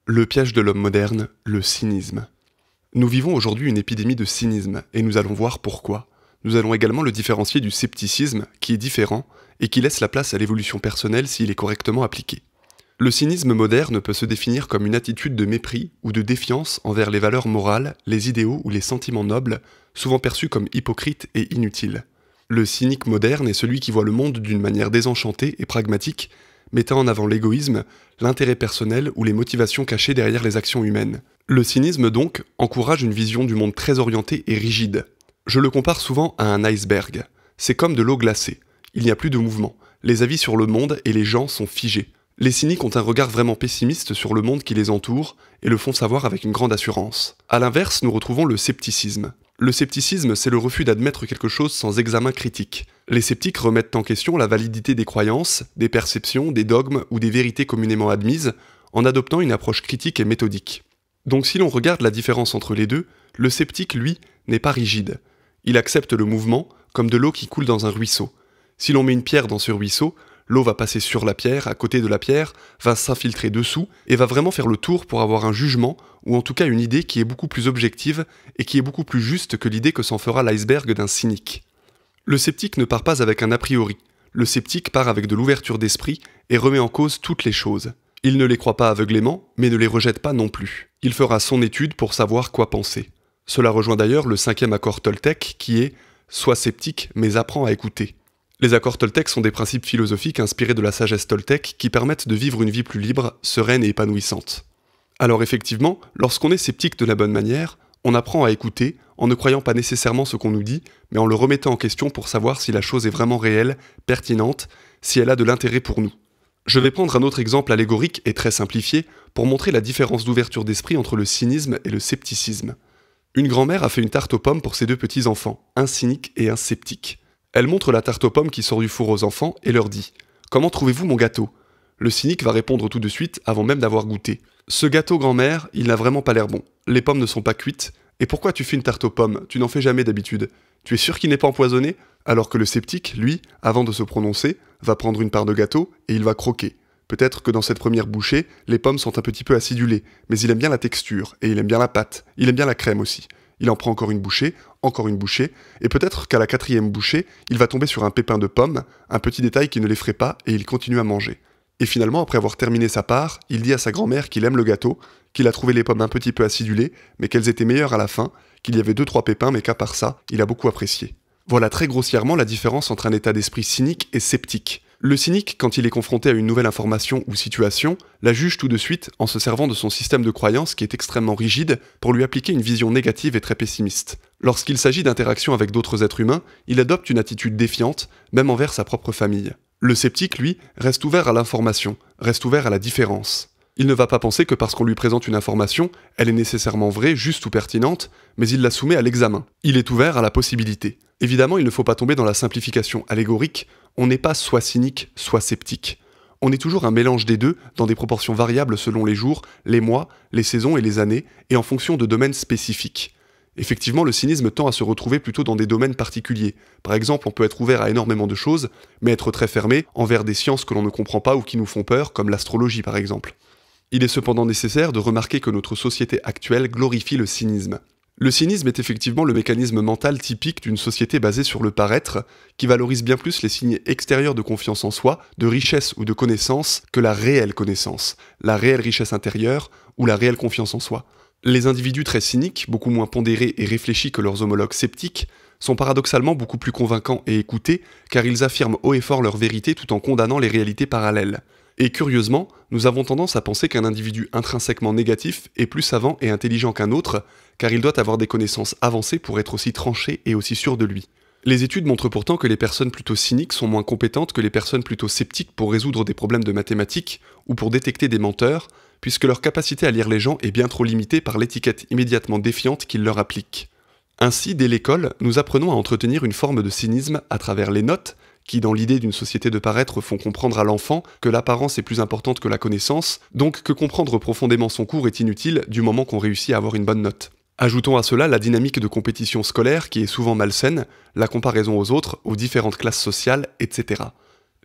Le piège de l'homme moderne, le cynisme. Nous vivons aujourd'hui une épidémie de cynisme, et nous allons voir pourquoi. Nous allons également le différencier du scepticisme, qui est différent, et qui laisse la place à l'évolution personnelle s'il est correctement appliqué. Le cynisme moderne peut se définir comme une attitude de mépris ou de défiance envers les valeurs morales, les idéaux ou les sentiments nobles, souvent perçus comme hypocrites et inutiles. Le cynique moderne est celui qui voit le monde d'une manière désenchantée et pragmatique, mettant en avant l'égoïsme, l'intérêt personnel ou les motivations cachées derrière les actions humaines. Le cynisme, donc, encourage une vision du monde très orientée et rigide. Je le compare souvent à un iceberg. C'est comme de l'eau glacée. Il n'y a plus de mouvement. Les avis sur le monde et les gens sont figés. Les cyniques ont un regard vraiment pessimiste sur le monde qui les entoure et le font savoir avec une grande assurance. A l'inverse, nous retrouvons le scepticisme. Le scepticisme, c'est le refus d'admettre quelque chose sans examen critique. Les sceptiques remettent en question la validité des croyances, des perceptions, des dogmes ou des vérités communément admises en adoptant une approche critique et méthodique. Donc si l'on regarde la différence entre les deux, le sceptique, lui, n'est pas rigide. Il accepte le mouvement comme de l'eau qui coule dans un ruisseau. Si l'on met une pierre dans ce ruisseau, l'eau va passer sur la pierre, à côté de la pierre, va s'infiltrer dessous et va vraiment faire le tour pour avoir un jugement ou en tout cas une idée qui est beaucoup plus objective et qui est beaucoup plus juste que l'idée que s'en fera l'iceberg d'un cynique. Le sceptique ne part pas avec un a priori. Le sceptique part avec de l'ouverture d'esprit et remet en cause toutes les choses. Il ne les croit pas aveuglément, mais ne les rejette pas non plus. Il fera son étude pour savoir quoi penser. Cela rejoint d'ailleurs le 5e accord Toltec qui est « Sois sceptique, mais apprends à écouter ». Les accords Toltec sont des principes philosophiques inspirés de la sagesse Toltec qui permettent de vivre une vie plus libre, sereine et épanouissante. Alors effectivement, lorsqu'on est sceptique de la bonne manière, on apprend à écouter en ne croyant pas nécessairement ce qu'on nous dit, mais en le remettant en question pour savoir si la chose est vraiment réelle, pertinente, si elle a de l'intérêt pour nous. Je vais prendre un autre exemple allégorique et très simplifié pour montrer la différence d'ouverture d'esprit entre le cynisme et le scepticisme. Une grand-mère a fait une tarte aux pommes pour ses deux petits-enfants, un cynique et un sceptique. Elle montre la tarte aux pommes qui sort du four aux enfants et leur dit « Comment trouvez-vous mon gâteau ?» Le cynique va répondre tout de suite avant même d'avoir goûté. « Ce gâteau, grand-mère, il n'a vraiment pas l'air bon. Les pommes ne sont pas cuites. Et pourquoi tu fais une tarte aux pommes? Tu n'en fais jamais d'habitude. Tu es sûr qu'il n'est pas empoisonné ?» Alors que le sceptique, lui, avant de se prononcer, va prendre une part de gâteau et il va croquer. Peut-être que dans cette première bouchée, les pommes sont un petit peu acidulées, mais il aime bien la texture, et il aime bien la pâte, il aime bien la crème aussi. Il en prend encore une bouchée, et peut-être qu'à la 4e bouchée, il va tomber sur un pépin de pomme, un petit détail qui ne l'effraie pas, et il continue à manger. Et finalement, après avoir terminé sa part, il dit à sa grand-mère qu'il aime le gâteau, qu'il a trouvé les pommes un petit peu acidulées, mais qu'elles étaient meilleures à la fin, qu'il y avait 2-3 pépins, mais qu'à part ça, il a beaucoup apprécié. Voilà très grossièrement la différence entre un état d'esprit cynique et sceptique. Le cynique, quand il est confronté à une nouvelle information ou situation, la juge tout de suite en se servant de son système de croyance qui est extrêmement rigide pour lui appliquer une vision négative et très pessimiste. Lorsqu'il s'agit d'interaction avec d'autres êtres humains, il adopte une attitude défiante, même envers sa propre famille. Le sceptique, lui, reste ouvert à l'information, reste ouvert à la différence. Il ne va pas penser que parce qu'on lui présente une information, elle est nécessairement vraie, juste ou pertinente, mais il la soumet à l'examen. Il est ouvert à la possibilité. Évidemment, il ne faut pas tomber dans la simplification allégorique, on n'est pas soit cynique, soit sceptique. On est toujours un mélange des deux, dans des proportions variables selon les jours, les mois, les saisons et les années, et en fonction de domaines spécifiques. Effectivement, le cynisme tend à se retrouver plutôt dans des domaines particuliers. Par exemple, on peut être ouvert à énormément de choses, mais être très fermé envers des sciences que l'on ne comprend pas ou qui nous font peur, comme l'astrologie par exemple. Il est cependant nécessaire de remarquer que notre société actuelle glorifie le cynisme. Le cynisme est effectivement le mécanisme mental typique d'une société basée sur le paraître, qui valorise bien plus les signes extérieurs de confiance en soi, de richesse ou de connaissance, que la réelle connaissance, la réelle richesse intérieure ou la réelle confiance en soi. Les individus très cyniques, beaucoup moins pondérés et réfléchis que leurs homologues sceptiques, sont paradoxalement beaucoup plus convaincants et écoutés, car ils affirment haut et fort leur vérité tout en condamnant les réalités parallèles. Et curieusement, nous avons tendance à penser qu'un individu intrinsèquement négatif est plus savant et intelligent qu'un autre, car il doit avoir des connaissances avancées pour être aussi tranché et aussi sûr de lui. Les études montrent pourtant que les personnes plutôt cyniques sont moins compétentes que les personnes plutôt sceptiques pour résoudre des problèmes de mathématiques ou pour détecter des menteurs, puisque leur capacité à lire les gens est bien trop limitée par l'étiquette immédiatement défiante qu'ils leur appliquent. Ainsi, dès l'école, nous apprenons à entretenir une forme de cynisme à travers les notes, qui dans l'idée d'une société de paraître font comprendre à l'enfant que l'apparence est plus importante que la connaissance, donc que comprendre profondément son cours est inutile du moment qu'on réussit à avoir une bonne note. Ajoutons à cela la dynamique de compétition scolaire qui est souvent malsaine, la comparaison aux autres, aux différentes classes sociales, etc.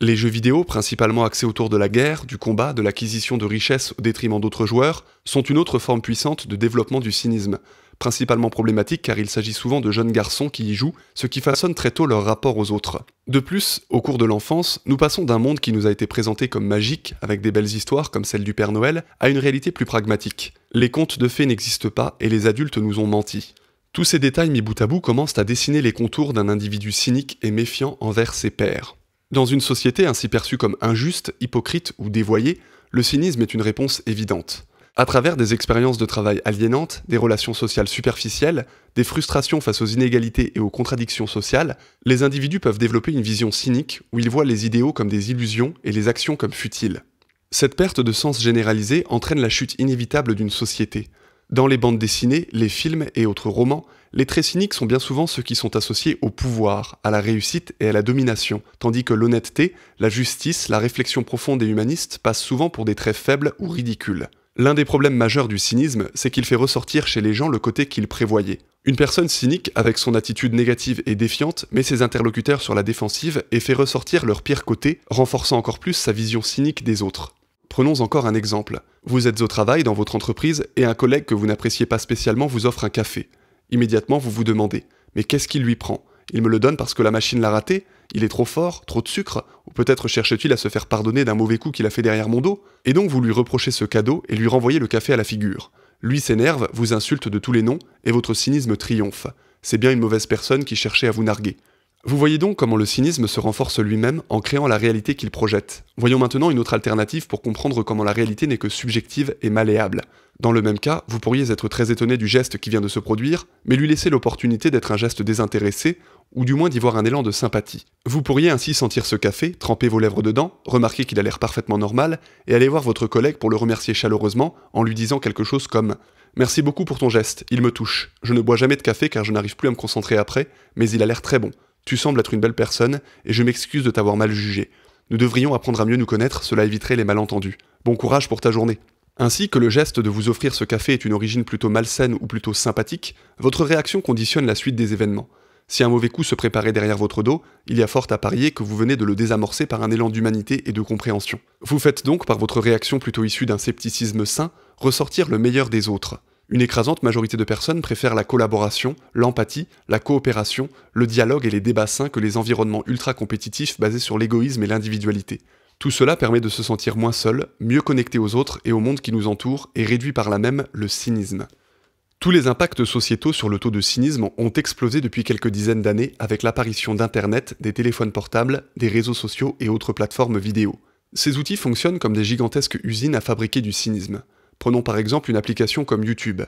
Les jeux vidéo, principalement axés autour de la guerre, du combat, de l'acquisition de richesses au détriment d'autres joueurs, sont une autre forme puissante de développement du cynisme. Principalement problématique car il s'agit souvent de jeunes garçons qui y jouent, ce qui façonne très tôt leur rapport aux autres. De plus, au cours de l'enfance, nous passons d'un monde qui nous a été présenté comme magique, avec des belles histoires comme celle du Père Noël, à une réalité plus pragmatique. Les contes de fées n'existent pas et les adultes nous ont menti. Tous ces détails mis bout à bout commencent à dessiner les contours d'un individu cynique et méfiant envers ses pairs. Dans une société ainsi perçue comme injuste, hypocrite ou dévoyée, le cynisme est une réponse évidente. À travers des expériences de travail aliénantes, des relations sociales superficielles, des frustrations face aux inégalités et aux contradictions sociales, les individus peuvent développer une vision cynique où ils voient les idéaux comme des illusions et les actions comme futiles. Cette perte de sens généralisée entraîne la chute inévitable d'une société. Dans les bandes dessinées, les films et autres romans, les traits cyniques sont bien souvent ceux qui sont associés au pouvoir, à la réussite et à la domination, tandis que l'honnêteté, la justice, la réflexion profonde et humaniste passent souvent pour des traits faibles ou ridicules. L'un des problèmes majeurs du cynisme, c'est qu'il fait ressortir chez les gens le côté qu'ils prévoyaient. Une personne cynique, avec son attitude négative et défiante, met ses interlocuteurs sur la défensive et fait ressortir leur pire côté, renforçant encore plus sa vision cynique des autres. Prenons encore un exemple. Vous êtes au travail dans votre entreprise et un collègue que vous n'appréciez pas spécialement vous offre un café. Immédiatement, vous vous demandez « Mais qu'est-ce qu'il lui prend ? Il me le donne parce que la machine l'a raté ? Il est trop fort, trop de sucre ? Ou peut-être cherche-t-il à se faire pardonner d'un mauvais coup qu'il a fait derrière mon dos ?» Et donc vous lui reprochez ce cadeau et lui renvoyez le café à la figure. Lui s'énerve, vous insulte de tous les noms et votre cynisme triomphe. C'est bien une mauvaise personne qui cherchait à vous narguer. Vous voyez donc comment le cynisme se renforce lui-même en créant la réalité qu'il projette. Voyons maintenant une autre alternative pour comprendre comment la réalité n'est que subjective et malléable. Dans le même cas, vous pourriez être très étonné du geste qui vient de se produire, mais lui laisser l'opportunité d'être un geste désintéressé, ou du moins d'y voir un élan de sympathie. Vous pourriez ainsi sentir ce café, tremper vos lèvres dedans, remarquer qu'il a l'air parfaitement normal, et aller voir votre collègue pour le remercier chaleureusement en lui disant quelque chose comme « Merci beaucoup pour ton geste, il me touche. Je ne bois jamais de café car je n'arrive plus à me concentrer après, mais il a l'air très bon. Tu sembles être une belle personne, et je m'excuse de t'avoir mal jugé. Nous devrions apprendre à mieux nous connaître, cela éviterait les malentendus. Bon courage pour ta journée. » Ainsi que le geste de vous offrir ce café est une origine plutôt malsaine ou plutôt sympathique, votre réaction conditionne la suite des événements. Si un mauvais coup se préparait derrière votre dos, il y a fort à parier que vous venez de le désamorcer par un élan d'humanité et de compréhension. Vous faites donc, par votre réaction plutôt issue d'un scepticisme sain, ressortir le meilleur des autres. Une écrasante majorité de personnes préfèrent la collaboration, l'empathie, la coopération, le dialogue et les débats sains que les environnements ultra-compétitifs basés sur l'égoïsme et l'individualité. Tout cela permet de se sentir moins seul, mieux connecté aux autres et au monde qui nous entoure et réduit par là même le cynisme. Tous les impacts sociétaux sur le taux de cynisme ont explosé depuis quelques dizaines d'années avec l'apparition d'Internet, des téléphones portables, des réseaux sociaux et autres plateformes vidéo. Ces outils fonctionnent comme des gigantesques usines à fabriquer du cynisme. Prenons par exemple une application comme YouTube.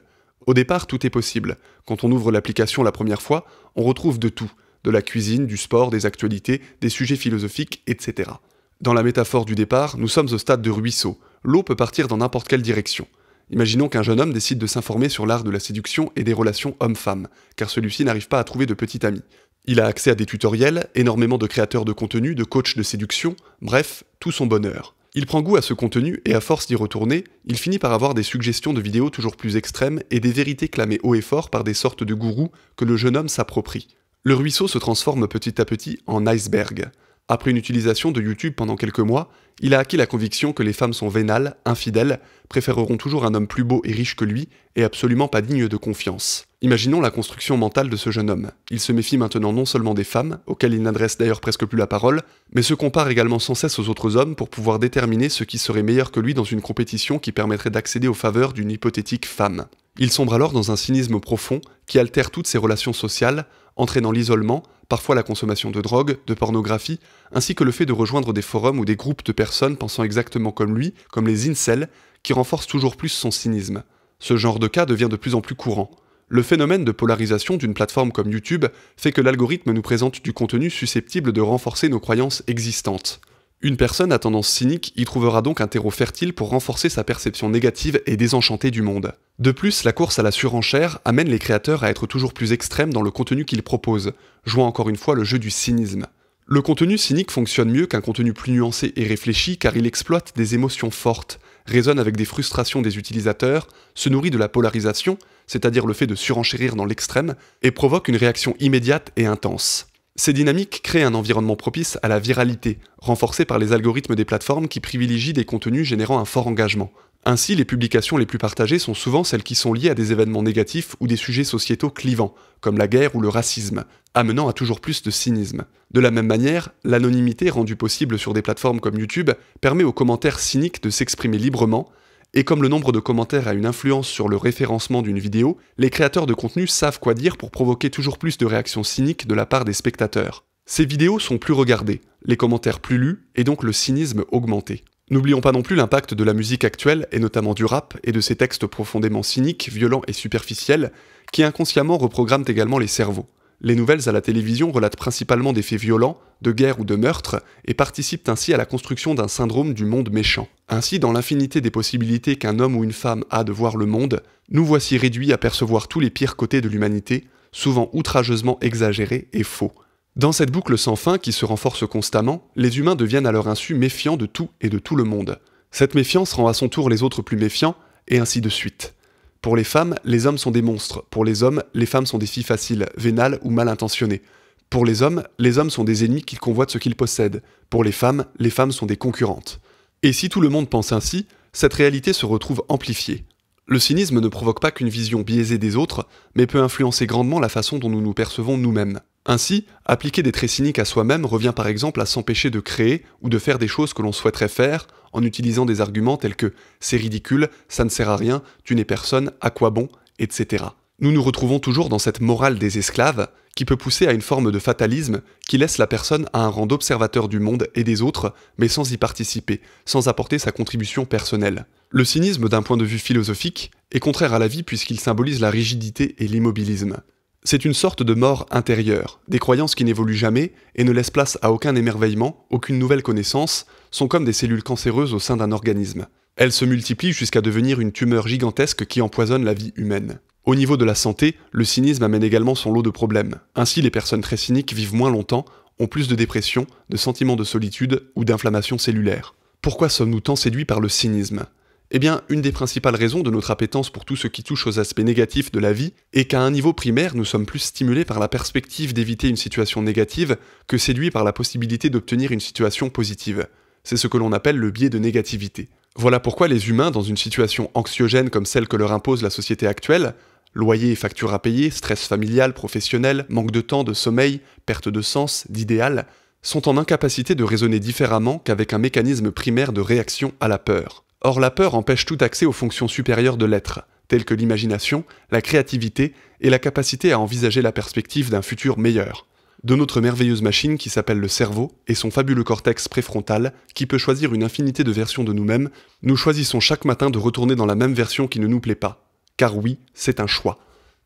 Au départ, tout est possible. Quand on ouvre l'application la première fois, on retrouve de tout. De la cuisine, du sport, des actualités, des sujets philosophiques, etc. Dans la métaphore du départ, nous sommes au stade de ruisseau. L'eau peut partir dans n'importe quelle direction. Imaginons qu'un jeune homme décide de s'informer sur l'art de la séduction et des relations homme-femme, car celui-ci n'arrive pas à trouver de petit ami. Il a accès à des tutoriels, énormément de créateurs de contenu, de coachs de séduction, bref, tout son bonheur. Il prend goût à ce contenu et à force d'y retourner, il finit par avoir des suggestions de vidéos toujours plus extrêmes et des vérités clamées haut et fort par des sortes de gourous que le jeune homme s'approprie. Le ruisseau se transforme petit à petit en iceberg. Après une utilisation de YouTube pendant quelques mois, il a acquis la conviction que les femmes sont vénales, infidèles, préféreront toujours un homme plus beau et riche que lui, et absolument pas digne de confiance. Imaginons la construction mentale de ce jeune homme. Il se méfie maintenant non seulement des femmes, auxquelles il n'adresse d'ailleurs presque plus la parole, mais se compare également sans cesse aux autres hommes pour pouvoir déterminer ce qui serait meilleur que lui dans une compétition qui permettrait d'accéder aux faveurs d'une hypothétique femme. Il sombre alors dans un cynisme profond qui altère toutes ses relations sociales, entraînant l'isolement, parfois la consommation de drogue, de pornographie, ainsi que le fait de rejoindre des forums ou des groupes de personnes pensant exactement comme lui, comme les incels, qui renforcent toujours plus son cynisme. Ce genre de cas devient de plus en plus courant. Le phénomène de polarisation d'une plateforme comme YouTube fait que l'algorithme nous présente du contenu susceptible de renforcer nos croyances existantes. Une personne à tendance cynique y trouvera donc un terreau fertile pour renforcer sa perception négative et désenchantée du monde. De plus, la course à la surenchère amène les créateurs à être toujours plus extrêmes dans le contenu qu'ils proposent, jouant encore une fois le jeu du cynisme. Le contenu cynique fonctionne mieux qu'un contenu plus nuancé et réfléchi car il exploite des émotions fortes, résonne avec des frustrations des utilisateurs, se nourrit de la polarisation, c'est-à-dire le fait de surenchérir dans l'extrême, et provoque une réaction immédiate et intense. Ces dynamiques créent un environnement propice à la viralité, renforcé par les algorithmes des plateformes qui privilégient des contenus générant un fort engagement. Ainsi, les publications les plus partagées sont souvent celles qui sont liées à des événements négatifs ou des sujets sociétaux clivants, comme la guerre ou le racisme, amenant à toujours plus de cynisme. De la même manière, l'anonymité rendue possible sur des plateformes comme YouTube permet aux commentaires cyniques de s'exprimer librement, et comme le nombre de commentaires a une influence sur le référencement d'une vidéo, les créateurs de contenu savent quoi dire pour provoquer toujours plus de réactions cyniques de la part des spectateurs. Ces vidéos sont plus regardées, les commentaires plus lus, et donc le cynisme augmenté. N'oublions pas non plus l'impact de la musique actuelle, et notamment du rap, et de ses textes profondément cyniques, violents et superficiels, qui inconsciemment reprogramment également les cerveaux. Les nouvelles à la télévision relatent principalement des faits violents, de guerre ou de meurtre, et participent ainsi à la construction d'un syndrome du monde méchant. Ainsi, dans l'infinité des possibilités qu'un homme ou une femme a de voir le monde, nous voici réduits à percevoir tous les pires côtés de l'humanité, souvent outrageusement exagérés et faux. Dans cette boucle sans fin qui se renforce constamment, les humains deviennent à leur insu méfiants de tout et de tout le monde. Cette méfiance rend à son tour les autres plus méfiants, et ainsi de suite. Pour les femmes, les hommes sont des monstres. Pour les hommes, les femmes sont des filles faciles, vénales ou mal intentionnées. Pour les hommes sont des ennemis qui convoitent ce qu'ils possèdent. Pour les femmes sont des concurrentes. Et si tout le monde pense ainsi, cette réalité se retrouve amplifiée. Le cynisme ne provoque pas qu'une vision biaisée des autres, mais peut influencer grandement la façon dont nous nous percevons nous-mêmes. Ainsi, appliquer des traits cyniques à soi-même revient par exemple à s'empêcher de créer ou de faire des choses que l'on souhaiterait faire en utilisant des arguments tels que « c'est ridicule, ça ne sert à rien, tu n'es personne, à quoi bon ?» etc. Nous nous retrouvons toujours dans cette morale des esclaves qui peut pousser à une forme de fatalisme qui laisse la personne à un rang d'observateur du monde et des autres, mais sans y participer, sans apporter sa contribution personnelle. Le cynisme d'un point de vue philosophique est contraire à la vie puisqu'il symbolise la rigidité et l'immobilisme. C'est une sorte de mort intérieure, des croyances qui n'évoluent jamais et ne laissent place à aucun émerveillement, aucune nouvelle connaissance, sont comme des cellules cancéreuses au sein d'un organisme. Elles se multiplient jusqu'à devenir une tumeur gigantesque qui empoisonne la vie humaine. Au niveau de la santé, le cynisme amène également son lot de problèmes. Ainsi, les personnes très cyniques vivent moins longtemps, ont plus de dépression, de sentiments de solitude ou d'inflammation cellulaire. Pourquoi sommes-nous tant séduits par le cynisme ? Eh bien, une des principales raisons de notre appétence pour tout ce qui touche aux aspects négatifs de la vie est qu'à un niveau primaire, nous sommes plus stimulés par la perspective d'éviter une situation négative que séduits par la possibilité d'obtenir une situation positive. C'est ce que l'on appelle le biais de négativité. Voilà pourquoi les humains, dans une situation anxiogène comme celle que leur impose la société actuelle, loyer et factures à payer, stress familial, professionnel, manque de temps, de sommeil, perte de sens, d'idéal, sont en incapacité de raisonner différemment qu'avec un mécanisme primaire de réaction à la peur. Or, la peur empêche tout accès aux fonctions supérieures de l'être, telles que l'imagination, la créativité et la capacité à envisager la perspective d'un futur meilleur. De notre merveilleuse machine qui s'appelle le cerveau et son fabuleux cortex préfrontal, qui peut choisir une infinité de versions de nous-mêmes, nous choisissons chaque matin de retourner dans la même version qui ne nous plaît pas. Car oui, c'est un choix.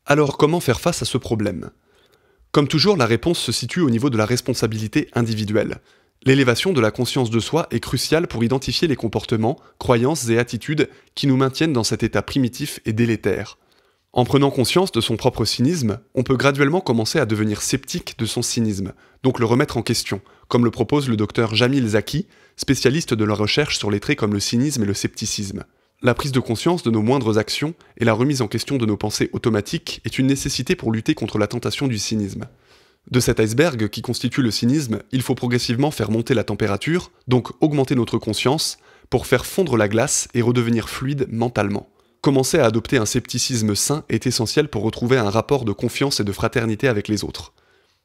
Alors comment faire face à ce problème ? Comme toujours, la réponse se situe au niveau de la responsabilité individuelle. L'élévation de la conscience de soi est cruciale pour identifier les comportements, croyances et attitudes qui nous maintiennent dans cet état primitif et délétère. En prenant conscience de son propre cynisme, on peut graduellement commencer à devenir sceptique de son cynisme, donc le remettre en question, comme le propose le docteur Jamil Zaki, spécialiste de la recherche sur les traits comme le cynisme et le scepticisme. La prise de conscience de nos moindres actions et la remise en question de nos pensées automatiques est une nécessité pour lutter contre la tentation du cynisme. De cet iceberg qui constitue le cynisme, il faut progressivement faire monter la température, donc augmenter notre conscience, pour faire fondre la glace et redevenir fluide mentalement. Commencer à adopter un scepticisme sain est essentiel pour retrouver un rapport de confiance et de fraternité avec les autres.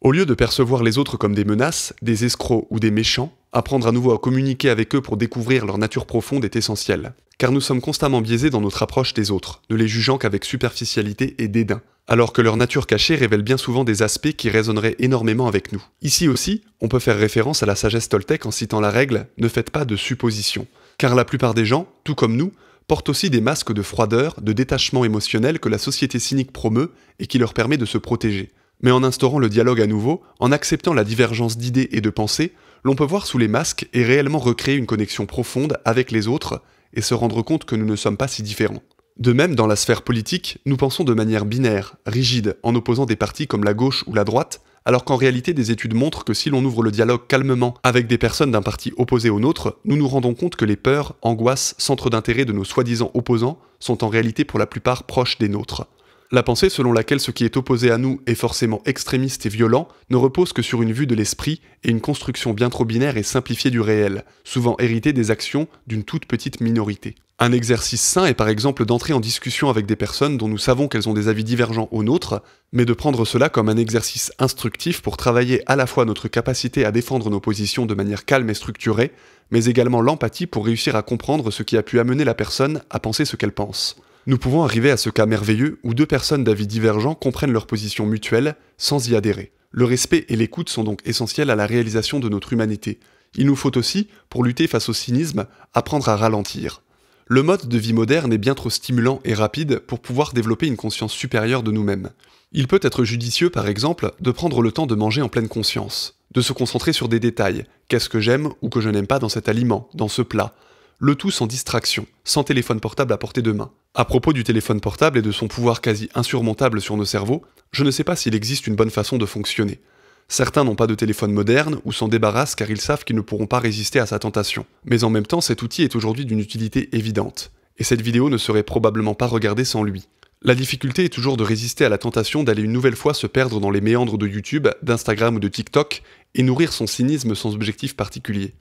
Au lieu de percevoir les autres comme des menaces, des escrocs ou des méchants, apprendre à nouveau à communiquer avec eux pour découvrir leur nature profonde est essentiel. Car nous sommes constamment biaisés dans notre approche des autres, ne les jugeant qu'avec superficialité et dédain, alors que leur nature cachée révèle bien souvent des aspects qui résonneraient énormément avec nous. Ici aussi, on peut faire référence à la sagesse toltèque en citant la règle « Ne faites pas de suppositions », car la plupart des gens, tout comme nous, portent aussi des masques de froideur, de détachement émotionnel que la société cynique promeut et qui leur permet de se protéger. Mais en instaurant le dialogue à nouveau, en acceptant la divergence d'idées et de pensées, l'on peut voir sous les masques et réellement recréer une connexion profonde avec les autres et se rendre compte que nous ne sommes pas si différents. De même, dans la sphère politique, nous pensons de manière binaire, rigide, en opposant des partis comme la gauche ou la droite, alors qu'en réalité des études montrent que si l'on ouvre le dialogue calmement avec des personnes d'un parti opposé au nôtre, nous nous rendons compte que les peurs, angoisses, centres d'intérêt de nos soi-disant opposants sont en réalité pour la plupart proches des nôtres. La pensée selon laquelle ce qui est opposé à nous est forcément extrémiste et violent ne repose que sur une vue de l'esprit et une construction bien trop binaire et simplifiée du réel, souvent héritée des actions d'une toute petite minorité. Un exercice sain est par exemple d'entrer en discussion avec des personnes dont nous savons qu'elles ont des avis divergents aux nôtres, mais de prendre cela comme un exercice instructif pour travailler à la fois notre capacité à défendre nos positions de manière calme et structurée, mais également l'empathie pour réussir à comprendre ce qui a pu amener la personne à penser ce qu'elle pense. Nous pouvons arriver à ce cas merveilleux où deux personnes d'avis divergents comprennent leur position mutuelle sans y adhérer. Le respect et l'écoute sont donc essentiels à la réalisation de notre humanité. Il nous faut aussi, pour lutter face au cynisme, apprendre à ralentir. Le mode de vie moderne est bien trop stimulant et rapide pour pouvoir développer une conscience supérieure de nous-mêmes. Il peut être judicieux, par exemple, de prendre le temps de manger en pleine conscience, de se concentrer sur des détails, qu'est-ce que j'aime ou que je n'aime pas dans cet aliment, dans ce plat, le tout sans distraction, sans téléphone portable à portée de main. À propos du téléphone portable et de son pouvoir quasi insurmontable sur nos cerveaux, je ne sais pas s'il existe une bonne façon de fonctionner. Certains n'ont pas de téléphone moderne ou s'en débarrassent car ils savent qu'ils ne pourront pas résister à sa tentation. Mais en même temps, cet outil est aujourd'hui d'une utilité évidente, et cette vidéo ne serait probablement pas regardée sans lui. La difficulté est toujours de résister à la tentation d'aller une nouvelle fois se perdre dans les méandres de YouTube, d'Instagram ou de TikTok, et nourrir son cynisme sans objectif particulier.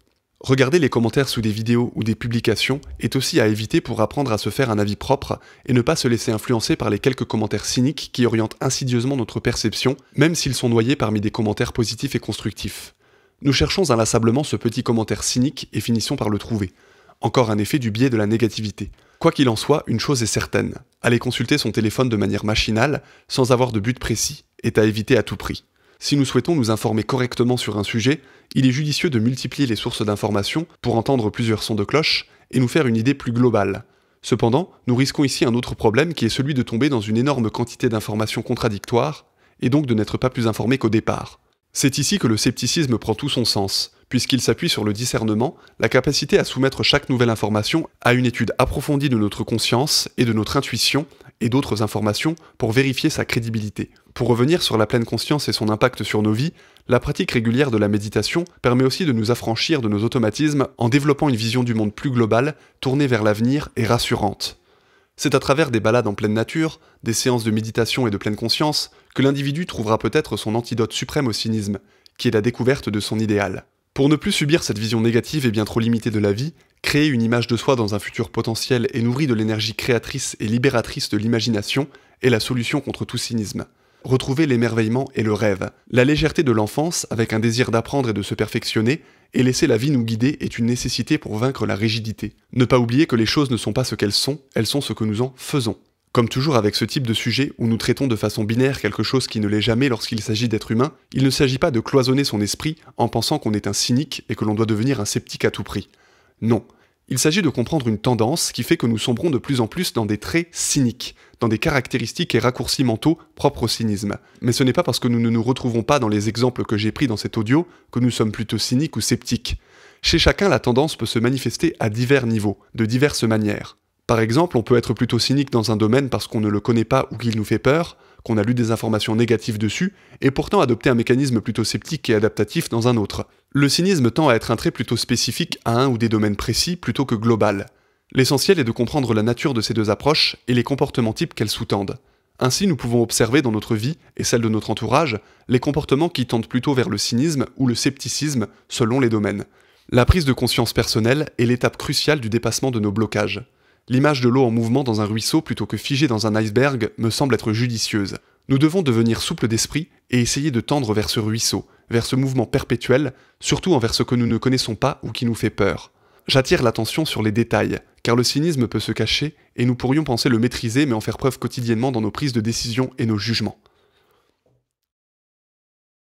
Regarder les commentaires sous des vidéos ou des publications est aussi à éviter pour apprendre à se faire un avis propre et ne pas se laisser influencer par les quelques commentaires cyniques qui orientent insidieusement notre perception, même s'ils sont noyés parmi des commentaires positifs et constructifs. Nous cherchons inlassablement ce petit commentaire cynique et finissons par le trouver. Encore un effet du biais de la négativité. Quoi qu'il en soit, une chose est certaine, aller consulter son téléphone de manière machinale, sans avoir de but précis, est à éviter à tout prix. Si nous souhaitons nous informer correctement sur un sujet, il est judicieux de multiplier les sources d'informations pour entendre plusieurs sons de cloche et nous faire une idée plus globale. Cependant, nous risquons ici un autre problème qui est celui de tomber dans une énorme quantité d'informations contradictoires et donc de n'être pas plus informé qu'au départ. C'est ici que le scepticisme prend tout son sens, puisqu'il s'appuie sur le discernement, la capacité à soumettre chaque nouvelle information à une étude approfondie de notre conscience et de notre intuition et d'autres informations pour vérifier sa crédibilité. Pour revenir sur la pleine conscience et son impact sur nos vies, la pratique régulière de la méditation permet aussi de nous affranchir de nos automatismes en développant une vision du monde plus globale, tournée vers l'avenir et rassurante. C'est à travers des balades en pleine nature, des séances de méditation et de pleine conscience, que l'individu trouvera peut-être son antidote suprême au cynisme, qui est la découverte de son idéal. Pour ne plus subir cette vision négative et bien trop limitée de la vie, créer une image de soi dans un futur potentiel et nourri de l'énergie créatrice et libératrice de l'imagination est la solution contre tout cynisme. Retrouver l'émerveillement et le rêve, la légèreté de l'enfance avec un désir d'apprendre et de se perfectionner, et laisser la vie nous guider est une nécessité pour vaincre la rigidité. Ne pas oublier que les choses ne sont pas ce qu'elles sont ce que nous en faisons. Comme toujours avec ce type de sujet où nous traitons de façon binaire quelque chose qui ne l'est jamais lorsqu'il s'agit d'être humain, il ne s'agit pas de cloisonner son esprit en pensant qu'on est un cynique et que l'on doit devenir un sceptique à tout prix. Non. Il s'agit de comprendre une tendance qui fait que nous sombrons de plus en plus dans des traits cyniques, dans des caractéristiques et raccourcis mentaux propres au cynisme. Mais ce n'est pas parce que nous ne nous retrouvons pas dans les exemples que j'ai pris dans cet audio que nous sommes plutôt cyniques ou sceptiques. Chez chacun, la tendance peut se manifester à divers niveaux, de diverses manières. Par exemple, on peut être plutôt cynique dans un domaine parce qu'on ne le connaît pas ou qu'il nous fait peur, qu'on a lu des informations négatives dessus, et pourtant adopter un mécanisme plutôt sceptique et adaptatif dans un autre. Le cynisme tend à être un trait plutôt spécifique à un ou des domaines précis plutôt que global. L'essentiel est de comprendre la nature de ces deux approches et les comportements types qu'elles sous-tendent. Ainsi, nous pouvons observer dans notre vie et celle de notre entourage les comportements qui tendent plutôt vers le cynisme ou le scepticisme selon les domaines. La prise de conscience personnelle est l'étape cruciale du dépassement de nos blocages. L'image de l'eau en mouvement dans un ruisseau plutôt que figée dans un iceberg me semble être judicieuse. Nous devons devenir souples d'esprit et essayer de tendre vers ce ruisseau, vers ce mouvement perpétuel, surtout envers ce que nous ne connaissons pas ou qui nous fait peur. J'attire l'attention sur les détails, car le cynisme peut se cacher et nous pourrions penser le maîtriser mais en faire preuve quotidiennement dans nos prises de décision et nos jugements.